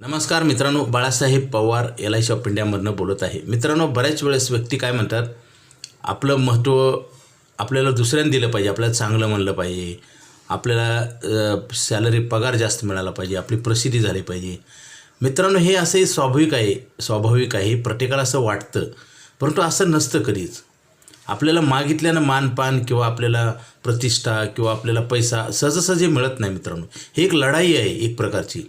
नमस्कार मित्रांनो, Balasaheb Pawar LIC of इंडियामधनं बोलत आहे. मित्रांनो, बऱ्याच वेळेस व्यक्ती काय म्हणतात, आपलं महत्त्व आपल्याला दुसऱ्यांनी दिलं पाहिजे, आपल्याला चांगलं म्हणलं पाहिजे, आपल्याला सॅलरी पगार जास्त मिळाला पाहिजे, आपली प्रसिद्धी झाली पाहिजे. मित्रांनो, हे असे स्वाभाविक आहे, प्रत्येकाला असं वाटतं, परंतु असं नसतं कधीच. आपल्याला मागितल्यानं मानपान किंवा आपल्याला प्रतिष्ठा किंवा आपल्याला पैसा सहजासहजी मिळत नाही. मित्रांनो, ही एक लढाई आहे एक प्रकारची.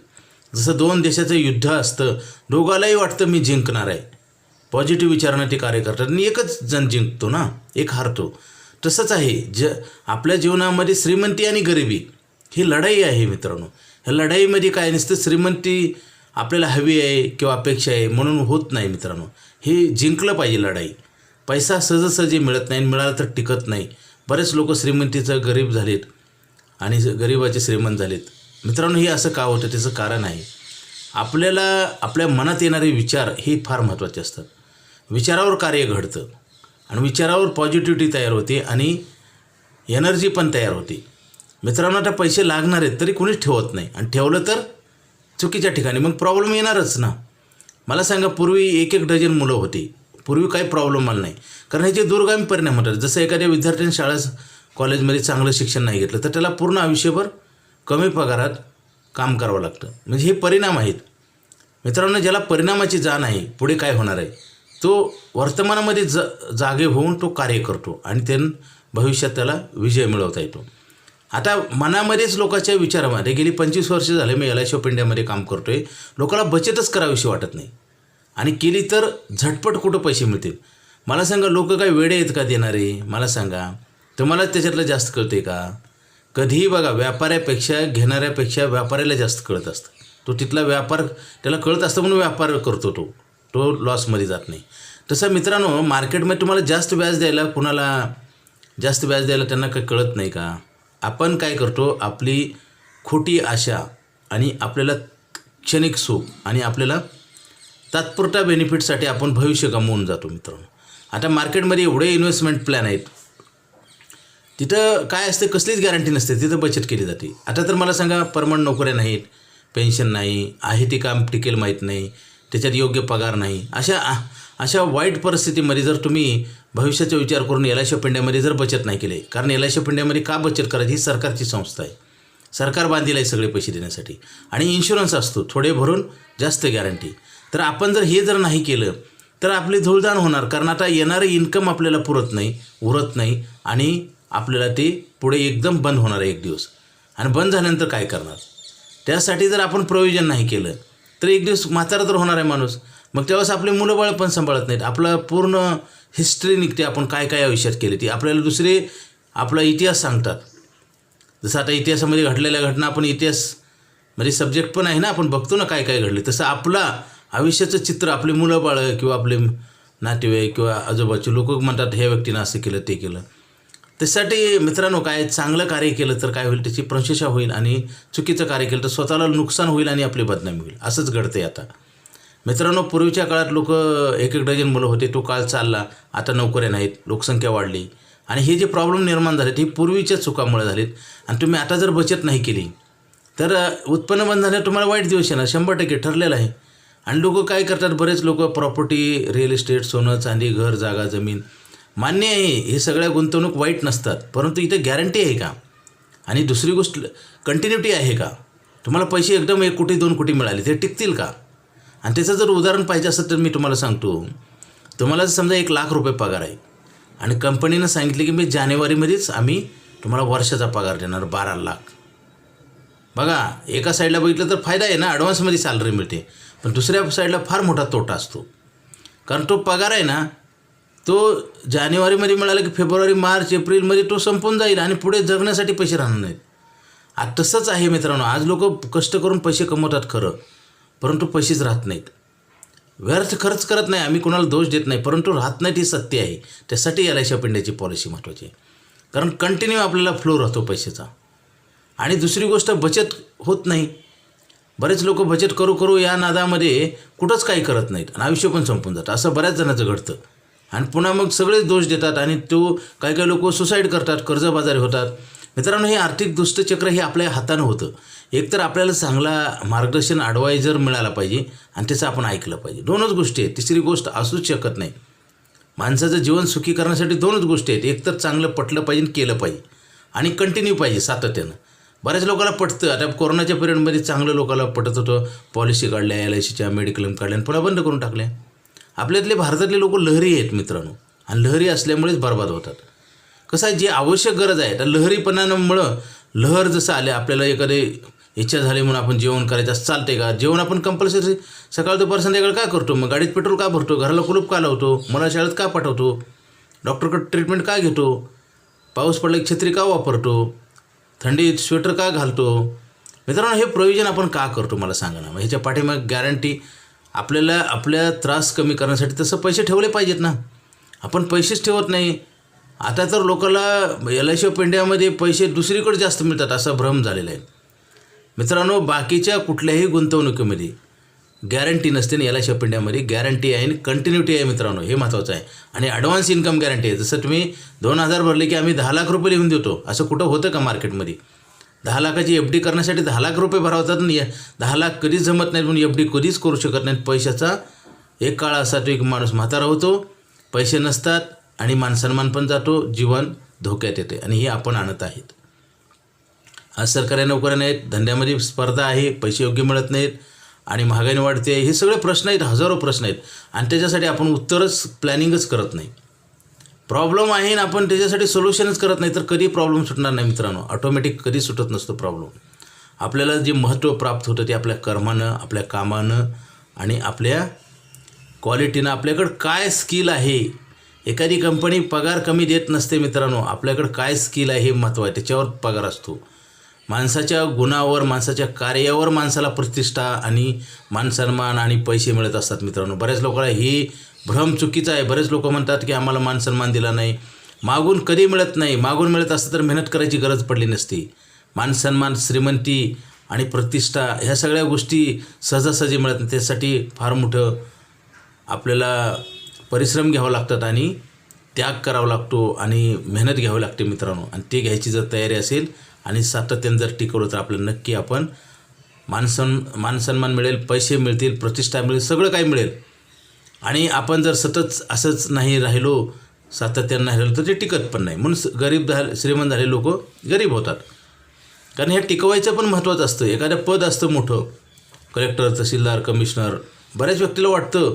जसं दोन देशाचं युद्ध असतं, दोघालाही वाटतं मी जिंकणार आहे, पॉझिटिव्ह विचारानं ते कार्य करतात आणि एकच जण जिंकतो ना, एक हारतो. तसंच आहे आपल्या जीवनामध्ये श्रीमंती आणि गरिबी ही लढाई आहे. मित्रांनो, ह्या लढाईमध्ये काय नसतं, श्रीमंती आपल्याला हवी आहे किंवा अपेक्षा आहे म्हणून होत नाही. मित्रांनो, हे जिंकलं पाहिजे लढाई. पैसा सहजासहजी मिळत नाही, मिळाला तर टिकत नाही. बरेच लोक श्रीमंतीचं गरीब झालेत आणि गरिबाचे श्रीमंत झालेत. मित्रांनो, हे असं का होतं, त्याचं कारण आहे आपल्याला आपल्या मनात येणारे विचार हे फार महत्त्वाचे असतात. विचारावर कार्य घडतं आणि विचारावर पॉझिटिव्हिटी तयार होते आणि एनर्जी पण तयार होते. मित्रांनो, आता पैसे लागणार आहेत तरी कोणीच ठेवत नाही आणि ठेवलं तर चुकीच्या ठिकाणी, मग प्रॉब्लेम येणारच ना. मला सांगा, पूर्वी 1-1 डझन मुलं होती, पूर्वी काही प्रॉब्लेम आला नाही, कारण ह्याचे दूरगामी परिणाम होतात. जसं एखाद्या विद्यार्थ्याने शाळा कॉलेजमध्ये चांगलं शिक्षण नाही घेतलं तर त्याला पूर्ण आयुष्यभर कमी पगारात काम करावं लागतं. म्हणजे हे परिणाम आहेत. मित्रांनो, ज्याला परिणामाची जाण आहे, पुढे काय होणार आहे, तो वर्तमानामध्ये जागे होऊन तो कार्य करतो आणि त्यानं भविष्यात त्याला विजय मिळवता येतो. आता मनामध्येच लोकांच्या विचारामध्ये गेली 25 वर्ष झाले मी LIC ऑफ इंडियामध्ये काम करतो आहे, लोकांना बचतच करावीशी वाटत नाही आणि केली तर झटपट कुठं पैसे मिळतील. मला सांगा, लोक काय वेडे आहेत का देणारे? मला सांगा, तुम्हाला त्याच्यातलं जास्त कळते का? कधीही बघा, व्यापाऱ्यापेक्षा घेणाऱ्यापेक्षा व्यापाऱ्याला जास्त कळत असतं. तो तिथला व्यापार त्याला कळत असतं म्हणून व्यापार करतो, तो लॉसमध्ये जात नाही. तसं मित्रांनो, मार्केटमध्ये तुम्हाला जास्त व्याज द्यायला त्यांना काही कळत नाही का? आपण काय करतो, आपली खोटी आशा आणि आपल्याला क्षणिक सुख आणि आपल्याला तात्पुरता बेनिफिटसाठी आपण भविष्य गमावून जातो. मित्रांनो, आता मार्केटमध्ये एवढे इन्व्हेस्टमेंट प्लॅन आहेत, तिथं काय असते, कसलीच गॅरंटी नसते, तिथं बचत केली जाते. आता तर मला सांगा, परमनंट नोकऱ्या नाहीत, पेन्शन नाही, आहे ते काम टिकेल माहीत नाही, त्याच्यात योग्य पगार नाही. अशा वाईट परिस्थितीमध्ये जर तुम्ही भविष्याचा विचार करून LIC ऑफ इंडियामध्ये जर बचत नाही केली, कारण LIC ऑफ इंडियामध्ये का बचत करायची, ही सरकारची संस्था आहे, सरकार बांधलेलं आहे सगळे पैसे देण्यासाठी आणि इन्शुरन्स असतो, थोडे भरून जास्त गॅरंटी. तर आपण जर हे नाही केलं तर आपली धूळदाण होणार, कारण आता येणारं इन्कम आपल्याला उरत नाही आणि आपल्याला ते पुढे एकदम बंद होणार आहे एक दिवस. आणि बंद झाल्यानंतर काय करणार? त्यासाठी जर आपण प्रोव्हिजन नाही केलं तर एक दिवस म्हातारा तर होणार आहे माणूस. मग तेव्हाच आपले मुलं बाळ पण सांभाळत नाहीत, आपला पूर्ण हिस्ट्री निघते, आपण काय काय आयुष्यात केले ती आपल्याला दुसरे आपला इतिहास सांगतात. जसं आता इतिहासामध्ये घडलेल्या घटना आपण इतिहास म्हणजे सब्जेक्ट पण आहे ना, आपण बघतो ना काय काय घडले, तसं आपला आयुष्याचं चित्र आपले मुलं बाळ किंवा आपले नातेवाईक किंवा आजूबाजूचे लोक म्हणतात, ह्या व्यक्तीनं असं केलं ते केलं. त्यासाठी मित्रांनो, काय चांगलं कार्य केलं तर काय होईल, त्याची प्रशंसा होईल आणि चुकीचं कार्य केलं तर स्वतःला नुकसान होईल आणि आपली बदनामी होईल. असंच घडते आता. मित्रांनो, पूर्वीच्या काळात लोक 1-1 डझन मुलं होते, तो काळ चालला, आता नोकऱ्या नाहीत, लोकसंख्या वाढली आणि हे जे प्रॉब्लेम निर्माण झालेत हे पूर्वीच्या चुकामुळे झालेत. आणि तुम्ही आता जर बचत नाही केली तर उत्पन्न बंद झाल्यावर तुम्हाला वाईट दिवस येणार, 100% ठरलेलं आहे. आणि लोक काय करतात, बरेच लोक प्रॉपर्टी, रिअल इस्टेट, सोनं चांदी, घर जागा जमीन, मान्य आहे हे सगळ्या गुंतवणूक वाईट नसतात, परंतु इथे गॅरंटी आहे का? आणि दुसरी गोष्ट, कंटिन्युटी आहे का? तुम्हाला पैसे एकदम 1 कोटी 2 कोटी मिळाले, ते टिकतील का? आणि त्याचं जर उदाहरण पाहिजे असेल तर मी तुम्हाला सांगतो, तुम्हाला समजा 1 लाख रुपये पगार आहे आणि कंपनीनं सांगितले की मी जानेवारीमध्येच आम्ही तुम्हाला वर्षाचा पगार देणार 12 लाख. बघा, एका साईडला बघितलं तर फायदा आहे ना, ॲडव्हान्समध्ये सॅलरी मिळते, पण दुसऱ्या साईडला फार मोठा तोटा असतो, कारण तो पगार आहे ना, तो जानेवारीमध्ये मिळाला की फेब्रुवारी, मार्च, एप्रिलमध्ये तो संपून जाईल आणि पुढे जगण्यासाठी पैसे राहणार नाहीत. आज तसंच आहे मित्रांनो, आज लोक कष्ट करून पैसे कमवतात खरं, परंतु पैसेच राहत नाहीत, व्यर्थ खर्च करत नाही. आम्ही कोणाला दोष देत नाही, परंतु राहत नाहीत हे सत्य आहे. त्यासाठी LIC ऑफ इंडियाची पॉलिसी महत्त्वाची आहे, कारण कंटिन्यू आपल्याला फ्लो राहतो पैशाचा. आणि दुसरी गोष्ट, बचत होत नाही. बरेच लोक बचत करू या नादामध्ये कुठंच काही करत नाहीत आणि आयुष्य पण संपून जातं. असं बऱ्याच जणांचं घडतं आणि पुन्हा मग सगळेच दोष देतात आणि काही लोक सुसाईड करतात, कर्जबाजारी होतात. मित्रांनो, हे आर्थिक दुष्टचक्र हे आपल्या हातानं होतं. एकतर आपल्याला चांगला मार्गदर्शन ॲडवायझर मिळाला पाहिजे आणि त्याचं आपण ऐकलं पाहिजे. दोनच गोष्टी आहेत. तिसरी गोष्ट असूच शकत नाही. माणसाचं जीवन सुखी करण्यासाठी दोनच गोष्टी आहेत. एक तर चांगलं पटलं पाहिजे, केलं पाहिजे आणि कंटिन्यू पाहिजे सातत्यानं. बऱ्याच लोकांना पटतं. आता कोरोनाच्या पिरियडमध्ये चांगलं लोकांना पटत होतं. पॉलिसी काढल्या, LICच्या, मेडिक्लेम काढल्या आणि पुन्हा बंद करून टाकल्या. आपल्यातले भारतातले लोक लहरी आहेत मित्रांनो, आणि लहरी असल्यामुळेच बर्बाद होतात. कसं आहे, जी आवश्यक गरज आहे, तर लहरीपणामुळं लहर जसं आले, आपल्याला एखादी इच्छा झाली म्हणून आपण जेवण करायचं असं चालते का? जेवण आपण कंपल्सरी सकाळ दुपार संध्याकाळ काय करतो? मग गाडीत पेट्रोल का भरतो? घराला कुलूप का लावतो? मला शाळेत का पाठवतो? डॉक्टरकडे ट्रीटमेंट का घेतो? पाऊस पडला की छत्री का वापरतो? थंडीत स्वेटर का घालतो? मित्रांनो, हे प्रोव्हिजन आपण का करतो मला सांगा ना. मग ह्याच्या पाठीमागे गॅरंटी आपल्याला आपल्या त्रास कमी करण्यासाठी तसं पैसे ठेवले पाहिजेत ना. आपण पैसेच ठेवत नाही. आता तर लोकांना LIC ऑफ इंडियामध्ये पैसे दुसरीकडे जास्त मिळतात असा भ्रम झालेला आहे. मित्रांनो, बाकीच्या कुठल्याही गुंतवणुकीमध्ये गॅरंटी नसते आणि LIC ऑफ इंडियामध्ये गॅरंटी आहे आणि कंटिन्युटी आहे मित्रांनो, हे महत्त्वाचं आहे. आणि ॲडव्हान्स इन्कम गॅरंटी आहे. जसं तुम्ही 2,000 भरले की आम्ही 10 लाख रुपये लिहून देतो, असं कुठं होतं का मार्केटमध्ये? 10 लाखाची FD करण्यासाठी 10 लाख रुपये भरावतात आणि 10 लाख कधीच जमत नाहीत म्हणून FD कधीच करू शकत नाहीत. पैशाचा एक काळ असा तो एक माणूस म्हातारा होतो, पैसे नसतात आणि मानसन्मान पण जातो, जीवन धोक्यात येते आणि हे आपण आणत आहेत. आज सरकारी नोकऱ्या नाहीत, धंद्यामध्ये स्पर्धा आहे, पैसे योग्य मिळत नाहीत आणि महागाई वाढते. हे सगळे प्रश्न आहेत, हजारो प्रश्न आहेत आणि त्याच्यासाठी आपण उत्तरच प्लॅनिंगच करत नाही. प्रॉब्लेम आहे आणि आपण त्याच्यासाठी सोल्युशनच करत नाही तर कधी प्रॉब्लेम सुटणार नाही मित्रांनो. ऑटोमॅटिक कधी सुटत नसतो प्रॉब्लेम. आपल्याला जे महत्त्व प्राप्त होतं ते आपल्या कर्मानं, आपल्या कामानं आणि आपल्या क्वालिटीनं. आपल्याकडं काय स्किल आहे. एखादी कंपनी पगार कमी देत नसते मित्रांनो. आपल्याकडं काय स्किल आहे हे महत्त्व आहे, त्याच्यावर पगार असतो. माणसाच्या गुणावर, माणसाच्या कार्यावर माणसाला प्रतिष्ठा आणि मानसन्मान आणि पैसे मिळत असतात मित्रांनो. बऱ्याच लोकांना ही भ्रम चुकीचा आहे. बरेच लोक म्हणतात की आम्हाला मानसन्मान दिला नाही. मागून कधी मिळत नाही. मागून मिळत असतं तर मेहनत करायची गरज पडली नसती. मानसन्मान, श्रीमंती आणि प्रतिष्ठा ह्या सगळ्या गोष्टी सहजासहजी मिळत नाही. त्यासाठी फार मोठं आपल्याला परिश्रम घ्यावं लागतात आणि त्याग करावा लागतो आणि मेहनत घ्यावी लागते मित्रांनो. आणि ते घ्यायची जर तयारी असेल आणि सातत्यानं जर टिकवलं तर आपल्याला नक्की आपण मानसन्मान मिळेल, पैसे मिळतील, प्रतिष्ठा मिळेल, सगळं काही मिळेल. आणि आपण जर सतत असंच नाही राहिलो, सातत्यानं नाही राहिलो तर ते टिकत पण नाही. म्हणून श्रीमंत झाले लोक गरीब होतात. कारण हे टिकवायचं पण महत्त्वाचं असतं. एखादं पद असतं मोठं, कलेक्टर, तहसीलदार, कमिशनर, बऱ्याच व्यक्तीला वाटतं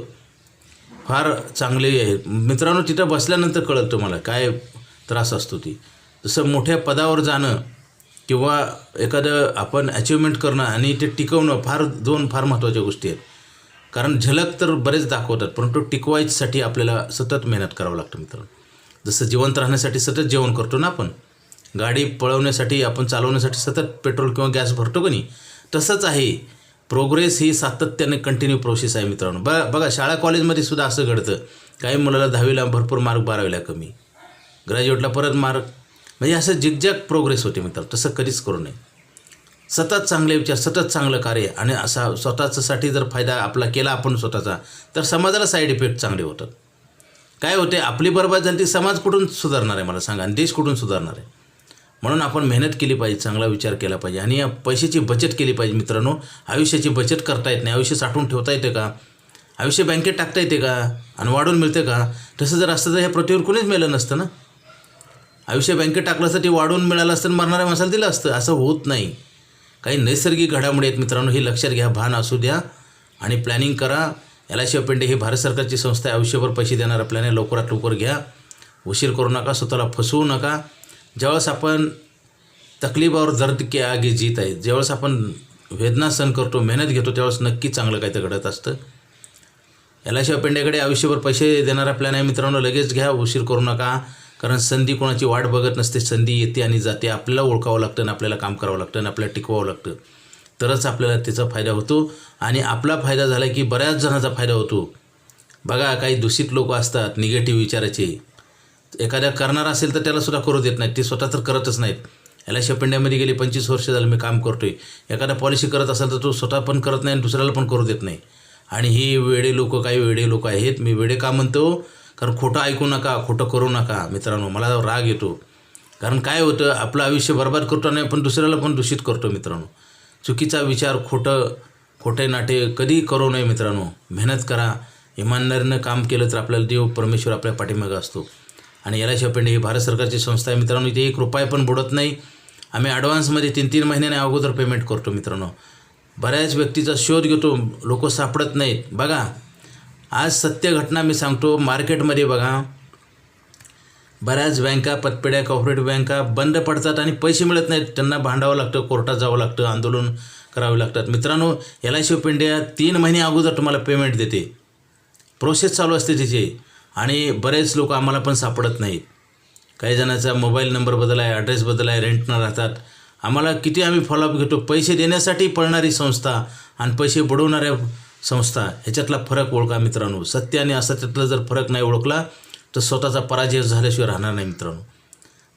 फार चांगले आहे मित्रांनो. तिथं बसल्यानंतर कळतं तुम्हाला काय त्रास असतो ती. जसं मोठ्या पदावर जाणं किंवा एखादं आपण अचिव्हमेंट करणं आणि ते टिकवणं दोन फार महत्त्वाच्या गोष्टी आहेत. कारण झलक तर बरेच दाखवतात, परंतु टिकवायसाठी आपल्याला सतत मेहनत करावं लागतं मित्रांनो. जसं जिवंत राहण्यासाठी सतत जेवण करतो ना आपण, गाडी पळवण्यासाठी आपण चालवण्यासाठी सतत पेट्रोल किंवा गॅस भरतो का नाही, तसंच आहे. प्रोग्रेस ही सातत्याने कंटिन्यू प्रोसेस आहे मित्रांनो. बघा शाळा कॉलेजमध्ये सुद्धा असं घडतं. काही मुलाला 10वीला भरपूर मार्क, 12वीला कमी, ग्रॅज्युएटला परत मार्क, म्हणजे असं जिगजॅग प्रोग्रेस होते मित्रांनो. तसं कधीच करू नये. सतत चांगले विचार, सतत चांगलं कार्य आणि असा स्वतःच्यासाठी जर फायदा आपला केला आपण स्वतःचा, तर समाजाला साईड इफेक्ट चांगले होतात. काय होते, आपली बरबाद झाली ती समाज कुठून सुधारणार आहे मला सांगा, आणि देश कुठून सुधारणार आहे. म्हणून आपण मेहनत केली पाहिजे, चांगला विचार केला पाहिजे आणि या पैशाची बचत केली पाहिजे मित्रांनो. आयुष्याची बचत करता येत नाही. आयुष्य साठवून ठेवता येते का? आयुष्य बँकेत टाकता येते का? आणि वाढून मिळते का? तसं जर असतं तर ह्या पृथ्वीवर कोणीच मिळालं नसतं ना. आयुष्य बँकेत टाकलं असतं, ते वाढून मिळालं असतं, मरणाऱ्या माणसाला दिलं असतं. असं होत नाही. काही नैसर्गिक घडामोडी आहेत मित्रांनो, हे लक्षात घ्या, भान असू द्या आणि प्लॅनिंग करा. LIC ऑफ इंडिया ही भारत सरकारची संस्था आहे. आयुष्यभर पैसे देणारा प्लॅन आहे. लवकरात लवकर घ्या. उशीर करू नका, स्वतःला फसवू नका. ज्यावेळेस आपण तकलीफावर दर्द के आगे जीत आहे, ज्यावेळेस आपण वेदना सहन करतो, मेहनत घेतो, त्यावेळेस नक्की चांगलं काही तर घडत असतं. LIC ऑफ इंडियाकडे आयुष्यभर पैसे देणारा प्लॅन आहे मित्रांनो. लगेच घ्या, उशीर करू नका. कारण संधी कोणाची वाट बघत नसते. संधी येते आणि जाते. आपल्याला ओळखावं लागतं आणि आपल्याला काम करावं लागतं आणि आपल्याला टिकवावं लागतं, तरच आपल्याला त्याचा फायदा होतो. आणि आपला फायदा झाला की बऱ्याच जणांचा फायदा होतो. बघा, काही दूषित लोक असतात, निगेटिव्ह विचाराचे. एखाद्या करणार असेल तर त्यालासुद्धा करू देत नाहीत. ते स्वतः तर करतच नाहीत. LIC ऑफ इंडियामध्ये गेली 25 वर्ष झालं मी काम करतो आहे. एखादा पॉलिसी करत असेल तर तो स्वतः पण करत नाही आणि दुसऱ्याला पण करू देत नाही. आणि ही वेडे लोक, काही वेडे लोक आहेत. मी वेडे का म्हणतो? कारण खोटं ऐकू नका, खोटं करू नका मित्रांनो. मला राग येतो. कारण काय होतं, आपलं आयुष्य बर्बाद करतो आणि आपण दुसऱ्याला पण दूषित करतो मित्रांनो. चुकीचा विचार, खोटे नाटे कधी करू नये मित्रांनो. मेहनत करा. इमानदारीनं काम केलं तर आपल्याला देव परमेश्वर आपल्या पाठीमागं असतो. आणि LIC ऑफ इंडिया ही भारत सरकारची संस्था आहे मित्रांनो. इथे 1 रुपया पण बुडत नाही. आम्ही ॲडव्हान्समध्ये 3-3 महिन्याने अगोदर पेमेंट करतो मित्रांनो. बऱ्याच व्यक्तीचा शोध घेतो, लोक सापडत नाहीत. बघा, आज सत्य घटना मी सांगतो. मार्केटमध्ये बघा, बऱ्याच बँका, पतपेढ्या, कॉर्पोरेटिव्ह बँका बंद पडतात आणि पैसे मिळत नाहीत. त्यांना भांडावं लागतं, कोर्टात जावं लागतं, आंदोलन करावे लागतात. मित्रांनो, LIC ऑफ इंडिया 3 महिने अगोदर तुम्हाला पेमेंट देते. प्रोसेस चालू असते तिची. आणि बरेच लोक आम्हाला पण सापडत नाहीत. काही जणांचा मोबाईल नंबर बदला आहे, ॲड्रेस बदला आहे, रेंटनं राहतात. आम्हाला किती आम्ही फॉलोअप घेतो. पैसे देण्यासाठी पळणारी संस्था आणि पैसे बुडवणाऱ्या संस्था, ह्याच्यातला फरक ओळखा मित्रांनो. सत्य आणि असत्यातला जर फरक नाही ओळखला तर स्वतःचा पराजय झाल्याशिवाय राहणार नाही मित्रांनो.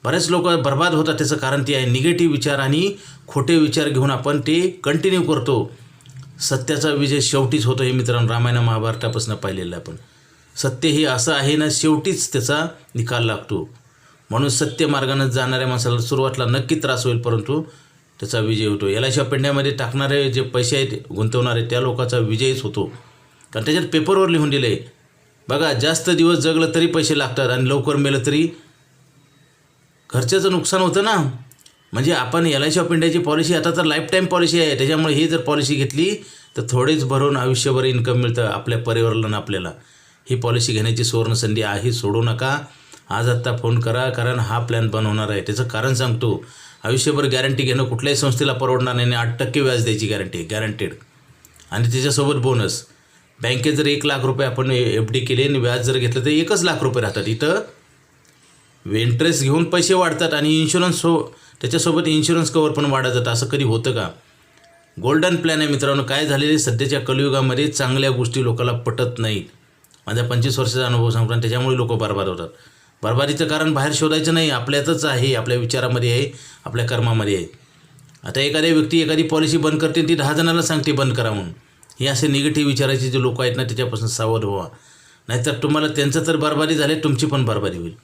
बरेच लोक बर्बाद होतात. त्याचं कारण ते आहे निगेटिव्ह विचार आणि खोटे विचार घेऊन आपण ते कंटिन्यू करतो. सत्याचा विजय शेवटीच होतो हे मित्रांनो. रामायण महाभारतापासून पाहिलेलं आपण. सत्य हे असं आहे ना, शेवटीच त्याचा निकाल लागतो. म्हणून सत्य मार्गाने जाणाऱ्या माणसाला सुरुवातीला नक्की त्रास होईल, परंतु त्याचा विजय होतो. LIC ऑफ इंडियामध्ये टाकणारे जे पैसे आहेत, गुंतवणारे, त्या लोकांचा विजयच होतो. कारण त्याच्यात पेपरवर लिहून दिले. बघा, जास्त दिवस जगलं तरी पैसे लागतात आणि लवकर मेलं तरी घरच्याचं नुकसान होतं ना. म्हणजे आपण LIC ऑफ इंडियाची पॉलिसी आता तर लाईफ टाईम पॉलिसी आहे. त्याच्यामुळे ही जर पॉलिसी घेतली तर थोडेच भरून आयुष्यभर इन्कम मिळतं आपल्या परिवाराला आणि आपल्याला. ही पॉलिसी घेण्याची सुवर्णसंधी आहे, सोडू नका. आज आत्ता फोन करा, कारण हा प्लॅन बनवणार आहे. त्याचं कारण सांगतो. आयुष्यभर गॅरंटी घेणं कुठल्याही संस्थेला परवडणार नाही. 8% व्याज द्यायची गॅरंटी, गॅरंटेड. आणि त्याच्यासोबत बोनस. बँकेत जर 1 लाख रुपये आपण FD केले आणि व्याज जर घेतलं तर 1 लाख रुपये राहतात. इथं इंटरेस्ट घेऊन पैसे वाढतात आणि इन्शुरन्स त्याच्यासोबत इन्शुरन्स कवर पण वाढत जातं. असं कधी होतं का? गोल्डन प्लॅन आहे मित्रांनो. काय झालेले सध्याच्या कलियुगामध्ये चांगल्या गोष्टी लोकांना पटत नाहीत. माझा 25 वर्षाचा अनुभव सांगतो आणि त्याच्यामुळे लोक बर्बाद होतात. बर्बादीचं कारण बाहेर शोधायचं नाही, आपल्यातच आहे, आपल्या विचारामध्ये आहे, आपल्या कर्मामध्ये आहे. आता एखादी व्यक्ती एखादी पॉलिसी बंद करते, ती 10 जणांना सांगते बंद करा म्हणून. हे असे निगेटिव्ह विचाराचे जे लोक आहेत ना, त्याच्यापासून सावध व्हा. नाहीतर तुम्हाला त्यांचं तर बर्बादी झाली, तुमची पण बर्बादी होईल.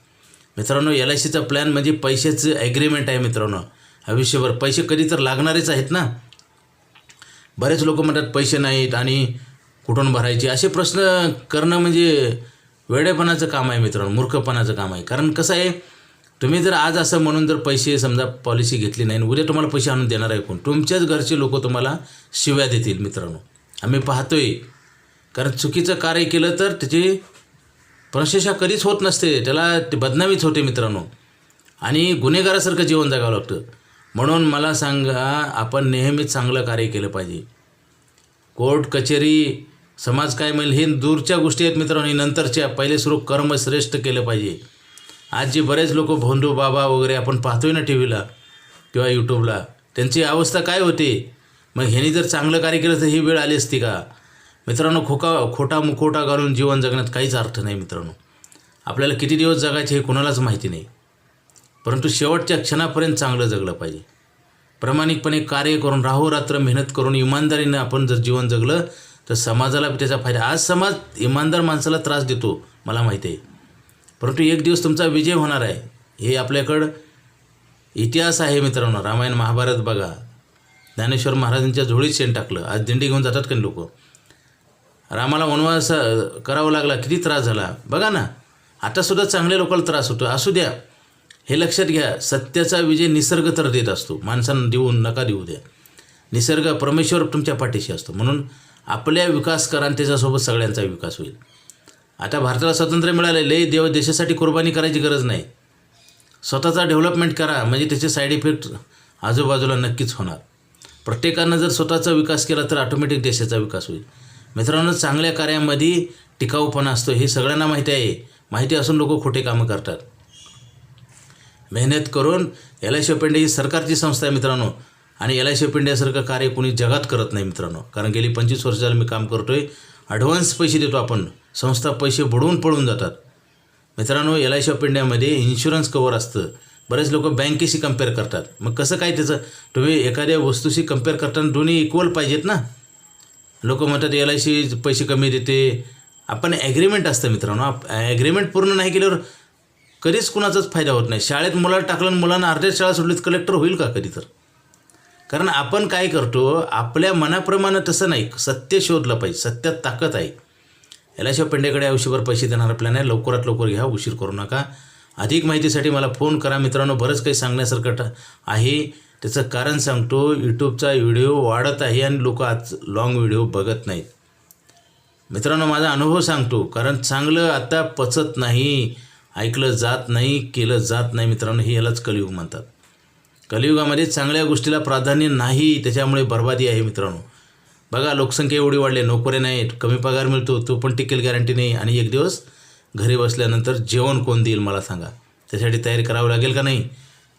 मित्रांनो, LICचा प्लॅन म्हणजे पैशाचं ॲग्रीमेंट आहे मित्रांनो. आयुष्यभर पैसे कधी तर लागणारेच आहेत ना. बरेच लोक म्हणतात पैसे नाहीत आणि कुठून भरायचे, असे प्रश्न करणं म्हणजे वेडेपणाचं काम आहे मित्रांनो, मूर्खपणाचं काम आहे. कारण कसं आहे, तुम्ही जर आज असं म्हणून जर पैसे समजा पॉलिसी घेतली नाही, उद्या तुम्हाला पैसे आणून देणार आहे कोण? तुमच्याच घरचे लोक तुम्हाला शिव्या देतील मित्रांनो. आम्ही पाहतोय. कारण चुकीचं कार्य केलं तर त्याची प्रशंसा कधीच होत नसते, त्याला ते बदनामीच होते मित्रांनो. आणि गुन्हेगारासारखं जीवन जगावं लागतं. म्हणून मला सांगा, आपण नेहमीच चांगलं कार्य केलं पाहिजे. कोर्ट कचेरी समाज काय म्हणेल हे दूरच्या गोष्टी आहेत मित्रांनो. ही नंतरच्या. पहिले सुरू कर्म श्रेष्ठ केलं पाहिजे. आज जे बरेच लोक भोंदू बाबा वगैरे आपण पाहतोय ना टीव्हीला किंवा यूट्यूबला, त्यांची अवस्था काय होते. मग ह्यांनी जर चांगलं कार्य केलं तर ही वेळ आली असती का मित्रांनो? खोटा मुखोटा घालून जीवन जगण्यात काहीच अर्थ नाही मित्रांनो. आपल्याला किती दिवस जगायचे हे कोणालाच माहिती नाही, परंतु शेवटच्या क्षणापर्यंत चांगलं जगलं पाहिजे. प्रामाणिकपणे कार्य करून, राहोरात्र मेहनत करून, इमानदारीनं आपण जर जीवन जगलं तर समाजाला त्याचा फायदा. आज समाज इमानदार माणसाला त्रास देतो, मला माहिती आहे, परंतु एक दिवस तुमचा विजय होणार आहे. हे आपल्याकडं इतिहास आहे मित्रांनो. रामायण महाभारत बघा. ज्ञानेश्वर महाराजांच्या झोळीत शेण टाकलं. आज दिंडी घेऊन जातात का लोक? रामाला वनवास करावा लागला, किती त्रास झाला बघा ना. आतासुद्धा चांगल्या लोकांना त्रास होतो. असू द्या, हे लक्षात घ्या. सत्याचा विजय निसर्ग तर देत असतो, माणसांना देऊन नका देऊ द्या. निसर्ग, परमेश्वर तुमच्या पाठीशी असतो. म्हणून आपल्या विकास करा आणि त्याच्यासोबत सगळ्यांचा विकास होईल. आता भारताला स्वातंत्र्य मिळालेलं, देशासाठी कुर्बानी करायची गरज नाही. स्वतःचा डेव्हलपमेंट करा, म्हणजे त्याचे साईड इफेक्ट आजूबाजूला नक्कीच होणार. प्रत्येकानं जर स्वतःचा विकास केला तर ऑटोमॅटिक देशाचा विकास होईल. मित्रांनो, चांगल्या कार्यामध्ये टिकाऊपणा असतो, हे सगळ्यांना माहिती आहे. माहिती असून लोक खोटे कामं करतात. मेहनत करून LIC ऑफ इंडिया ही सरकारची संस्था आहे मित्रांनो. आणि LIC ऑफ इंडियासारखं कार्य कोणी जगात करत नाही मित्रांनो. कारण गेली 25 वर्ष झाली मी काम करतो आहे. ॲडव्हान्स पैसे देतो आपण, संस्था पैसे बुडवून पळून जातात मित्रांनो. LIC ऑफ इंडियामध्ये इन्शुरन्स कवर असतं. बरेच लोक बँकेशी कंपेअर करतात. मग कसं काय त्याचं? तुम्ही एखाद्या वस्तूशी कंपेअर करताना दोन्ही इक्वल पाहिजेत ना. लोक म्हणतात LIC पैसे कमी देते. आपण ॲग्रीमेंट असतं मित्रांनो. ॲग्रीमेंट पूर्ण नाही केल्यावर कधीच कुणाचाच फायदा होत नाही. शाळेत मुलाला टाकलं, मुलांना अर्ध्या शाळा सोडलीत, कलेक्टर होईल का कधी? तर कारण आपण काय करतो, आपल्या मनाप्रमाणे तसं नाही, सत्य शोधलं पाहिजे. सत्यात ताकद आहे. यालाशिवाय पेंड्याकडे आयुष्यभर पैसे देणारा प्लॅन आहे. लवकरात लवकर घ्या, उशीर करू नका. अधिक माहितीसाठी मला फोन करा. मित्रांनो, बरंच काही सांगण्यासारखं आहे. त्याचं कारण सांगतो. यूट्यूबचा व्हिडिओ वाढत आहे आणि लोक आज लॉंग व्हिडिओ बघत नाहीत. मित्रांनो, माझा अनुभव सांगतो. कारण चांगलं आता पचत नाही, ऐकलं जात नाही, केलं जात नाही. मित्रांनो, हे यालाच कलियुग म्हणतात. कलियुगामध्ये चांगल्या गोष्टीला प्राधान्य नाही, त्याच्यामुळे बर्बादी आहे. मित्रांनो बघा, लोकसंख्या एवढी वाढली, नोकऱ्या नाहीत, कमी पगार मिळतो, तो पण टिकेल गॅरंटी नाही. आणि एक दिवस घरी बसल्यानंतर जेवण कोण देईल मला सांगा. त्यासाठी तयारी करावी लागेल का नाही?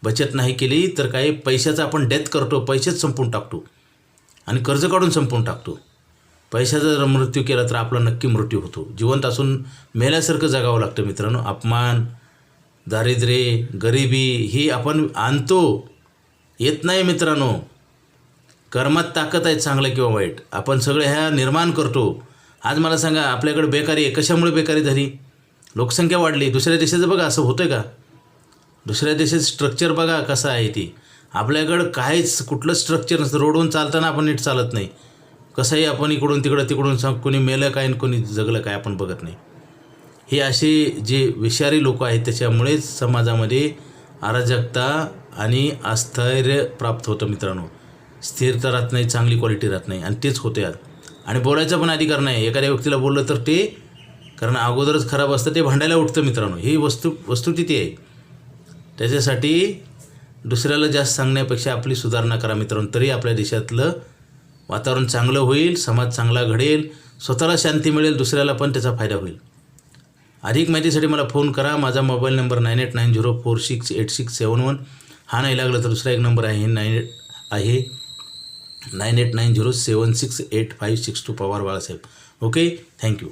बचत नाही केली तर काही पैशाचा आपण डेथ करतो, पैसेच संपून टाकतो आणि कर्ज काढून संपून टाकतो. पैशाचा जर मृत्यू केला तर आपला नक्की मृत्यू होतो. जिवंत असून मेल्यासारखं जगावं लागतं. मित्रांनो, अपमान, दारिद्र्य, गरिबी ही आपण आणतो, येत नाही. मित्रांनो, कर्मात ताकद आहे, चांगलं किंवा वाईट. आपण सगळे ह्या निर्माण करतो. आज मला सांगा, आपल्याकडे बेकारी आहे. कशामुळे बेकारी झाली? लोकसंख्या वाढली. दुसऱ्या देशाचं बघा, असं होतं का? दुसऱ्या देशाचं स्ट्रक्चर बघा कसं आहे ती. आपल्याकडं काहीच कुठलं स्ट्रक्चर नसतं. रोडवरून चालताना आपण नीट चालत नाही. कसंही आपण इकडून तिकडं तिकडून कोणी मेलं काय आणि कोणी जगलं काय आपण बघत नाही. हे असे जे विषारी लोक आहेत, त्याच्यामुळेच समाजामध्ये अराजकता आणि अस्थैर्य प्राप्त होतं. मित्रांनो, स्थिरता राहत नाही, चांगली क्वालिटी राहत नाही आणि तेच होते आज. आणि बोलायचा पण अधिकार नाही. एखाद्या व्यक्तीला बोललं तर ते, कारण अगोदरच खराब असतं, ते भांडायला उठतं. मित्रांनो, ही वस्तुस्थिती आहे. त्याच्यासाठी दुसऱ्याला जास्त सांगण्यापेक्षा आपली सुधारणा करा. मित्रांनो, तरी आपल्या देशातलं वातावरण चांगलं होईल, समाज चांगला घडेल, स्वतःला शांती मिळेल, दुसऱ्याला पण त्याचा फायदा होईल. अधिक माहितीसाठी मला फोन करा. माझा मोबाईल नंबर 9890468671. हा नाही लागला तर दुसरा एक नंबर आहे 9890768562 पवार बाळासाहेब. Okay, thank you.